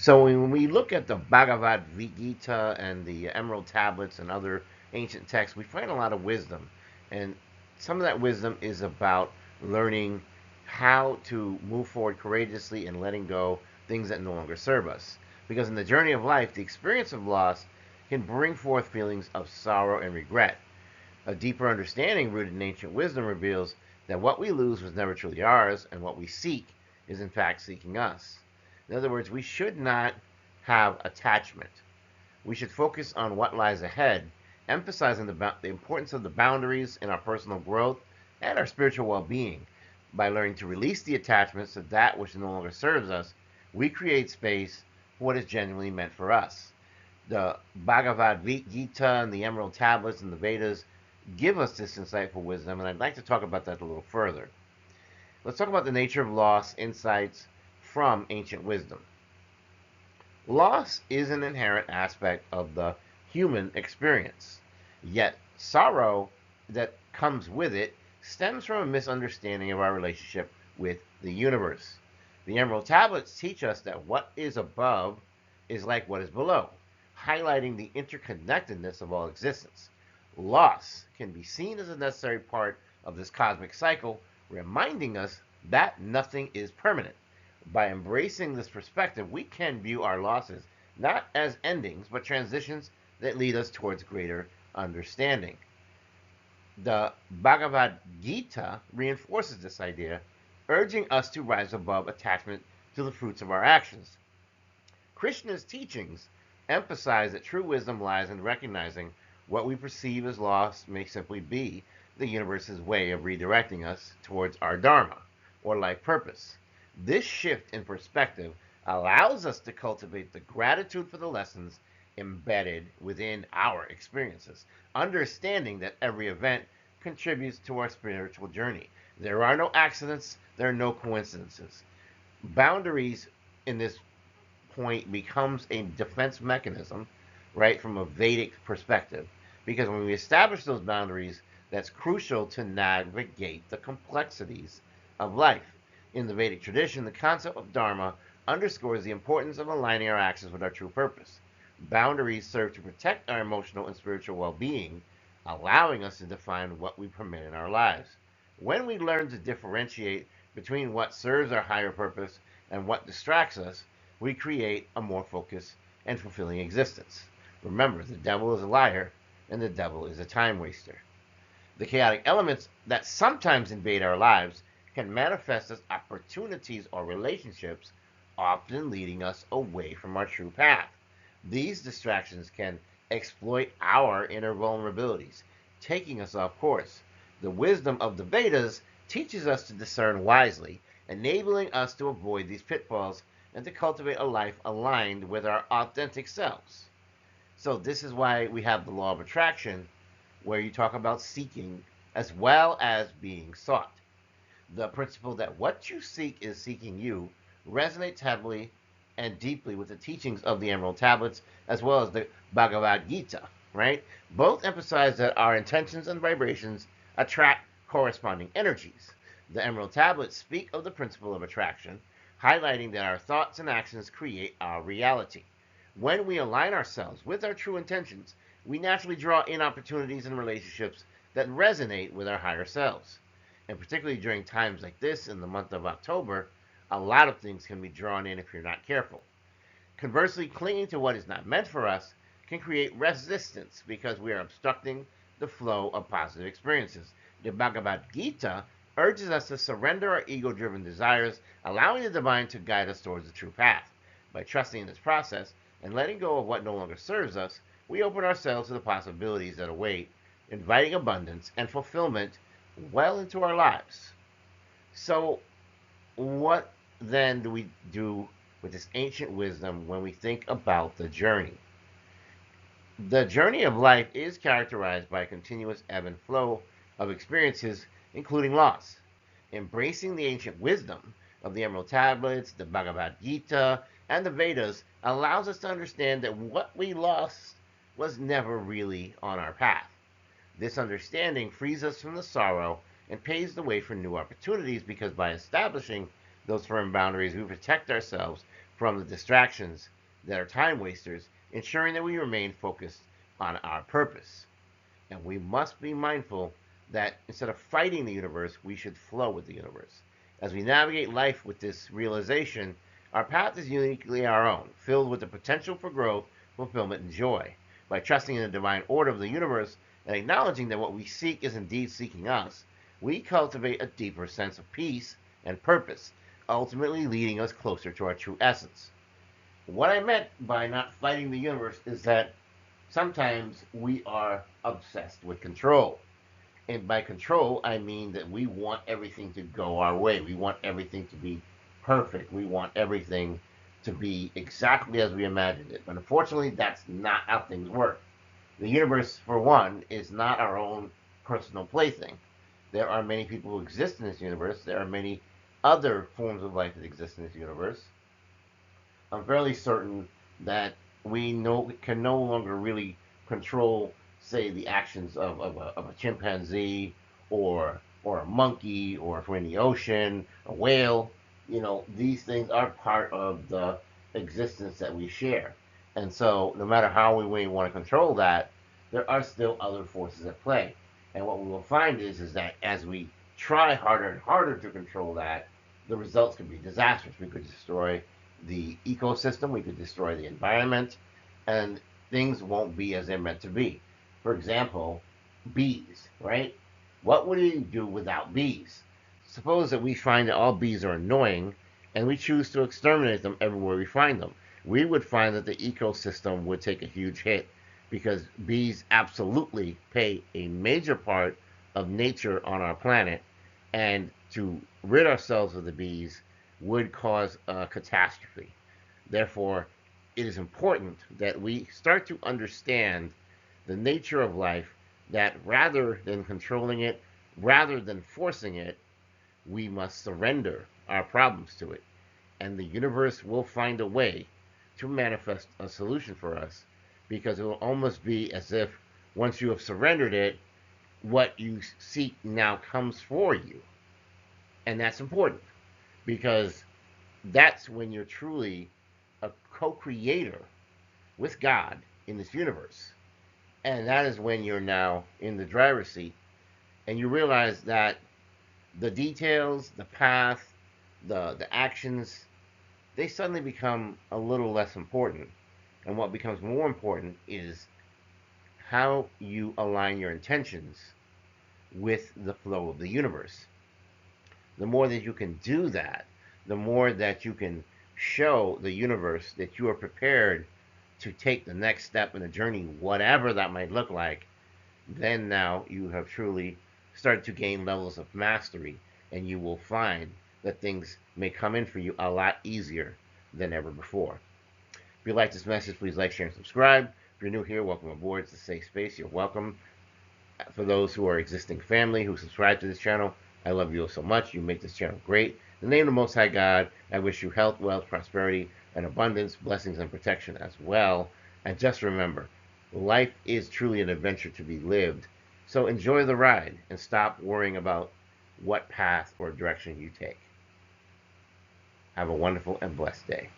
So when we look at the Bhagavad Gita and the Emerald Tablets and other ancient texts, we find a lot of wisdom. And some of that wisdom is about learning how to move forward courageously and letting go things that no longer serve us. Because in the journey of life, the experience of loss can bring forth feelings of sorrow and regret. A deeper understanding rooted in ancient wisdom reveals that what we lose was never truly ours, and what we seek is in fact seeking us. In other words, we should not have attachment. We should focus on what lies ahead, emphasizing the importance of the boundaries in our personal growth and our spiritual well being. By learning to release the attachments to that which no longer serves us, we create space for what is genuinely meant for us. The Bhagavad Gita and the Emerald Tablets and the Vedas give us this insightful wisdom, and I'd like to talk about that a little further. Let's talk about the nature of loss, insights from ancient wisdom. Loss is an inherent aspect of the human experience, yet sorrow that comes with it stems from a misunderstanding of our relationship with the universe. The Emerald Tablets teach us that what is above is like what is below, highlighting the interconnectedness of all existence. Loss can be seen as a necessary part of this cosmic cycle, reminding us that nothing is permanent. By embracing this perspective, we can view our losses not as endings, but transitions that lead us towards greater understanding. The Bhagavad Gita reinforces this idea, urging us to rise above attachment to the fruits of our actions. Krishna's teachings emphasize that true wisdom lies in recognizing what we perceive as loss may simply be the universe's way of redirecting us towards our Dharma, or life purpose. This shift in perspective allows us to cultivate the gratitude for the lessons embedded within our experiences, understanding that every event contributes to our spiritual journey. There are no accidents, there are no coincidences. Boundaries in this point becomes a defense mechanism, right, from a Vedic perspective. Because when we establish those boundaries, that's crucial to navigate the complexities of life. In the Vedic tradition, the concept of Dharma underscores the importance of aligning our actions with our true purpose. Boundaries serve to protect our emotional and spiritual well being, allowing us to define what we permit in our lives. When we learn to differentiate between what serves our higher purpose and what distracts us, we create a more focused and fulfilling existence. Remember, the devil is a liar and the devil is a time waster. The chaotic elements that sometimes invade our lives can manifest as opportunities or relationships, often leading us away from our true path. These distractions can exploit our inner vulnerabilities, taking us off course. The wisdom of the Vedas teaches us to discern wisely, enabling us to avoid these pitfalls and to cultivate a life aligned with our authentic selves. So, this is why we have the law of attraction, where you talk about seeking as well as being sought. The principle that what you seek is seeking you resonates heavily and deeply with the teachings of the Emerald Tablets as well as the Bhagavad Gita, right? Both emphasize that our intentions and vibrations attract corresponding energies. The Emerald Tablets speak of the principle of attraction, highlighting that our thoughts and actions create our reality. When we align ourselves with our true intentions, we naturally draw in opportunities and relationships that resonate with our higher selves. And particularly during times like this in the month of October, a lot of things can be drawn in if you're not careful. Conversely, clinging to what is not meant for us can create resistance because we are obstructing the flow of positive experiences. The Bhagavad Gita urges us to surrender our ego driven desires, allowing the divine to guide us towards the true path. By trusting in this process and letting go of what no longer serves us, we open ourselves to the possibilities that await, inviting abundance and fulfillment well into our lives. So, what then do we do with this ancient wisdom when we think about the journey? The journey of life is characterized by a continuous ebb and flow of experiences, including loss. Embracing the ancient wisdom of the Emerald Tablets, the Bhagavad Gita, and the Vedas allows us to understand that what we lost was never really on our path. This understanding frees us from the sorrow and paves the way for new opportunities because by establishing those firm boundaries, we protect ourselves from the distractions that are time wasters, ensuring that we remain focused on our purpose. And we must be mindful that instead of fighting the universe, we should flow with the universe. As we navigate life with this realization, our path is uniquely our own, filled with the potential for growth, fulfillment, and joy. By trusting in the divine order of the universe and acknowledging that what we seek is indeed seeking us, we cultivate a deeper sense of peace and purpose, ultimately leading us closer to our true essence. What I meant by not fighting the universe is that sometimes we are obsessed with control. And by control, I mean that we want everything to go our way. We want everything to be perfect. We want everything to be exactly as we imagined it. But unfortunately, that's not how things work. The universe, for one, is not our own personal plaything. There are many people who exist in this universe. There are many other forms of life that exist in this universe. I'm fairly certain that can no longer really control, say, the actions of a chimpanzee or a monkey, or if we're in the ocean, a whale. These things are part of the existence that we share. And so no matter how we want to control that, there are still other forces at play. And what we will find is that as we try harder and harder to control that, the results could be disastrous. We could destroy the ecosystem, we could destroy the environment, and things won't be as they're meant to be. For example, bees, right? What would you do without bees? Suppose that we find that all bees are annoying and we choose to exterminate them everywhere we find them. We would find that the ecosystem would take a huge hit, because bees absolutely play a major part of nature on our planet, and to rid ourselves of the bees would cause a catastrophe. Therefore, it is important that we start to understand the nature of life, that rather than controlling it, rather than forcing it, we must surrender our problems to it. And the universe will find a way to manifest a solution for us, because it will almost be as if once you have surrendered it, what you seek now comes for you. And that's important, because that's when you're truly a co-creator with God in this universe. And that is when you're now in the driver's seat and you realize that the details, the path, the actions, they suddenly become a little less important. And what becomes more important is how you align your intentions with the flow of the universe. The more that you can do that, the more that you can show the universe that you are prepared to take the next step in a journey, whatever that might look like, then now you have truly started to gain levels of mastery, and you will find that things may come in for you a lot easier than ever before. If you like this message, please like, share, and subscribe. If you're new here, welcome aboard. It's a safe space. You're welcome. For those who are existing family who subscribe to this channel, I love you all so much. You make this channel great. In the name of the Most High God, I wish you health, wealth, prosperity, and abundance, blessings, and protection as well. And just remember, life is truly an adventure to be lived. So enjoy the ride and stop worrying about what path or direction you take. Have a wonderful and blessed day.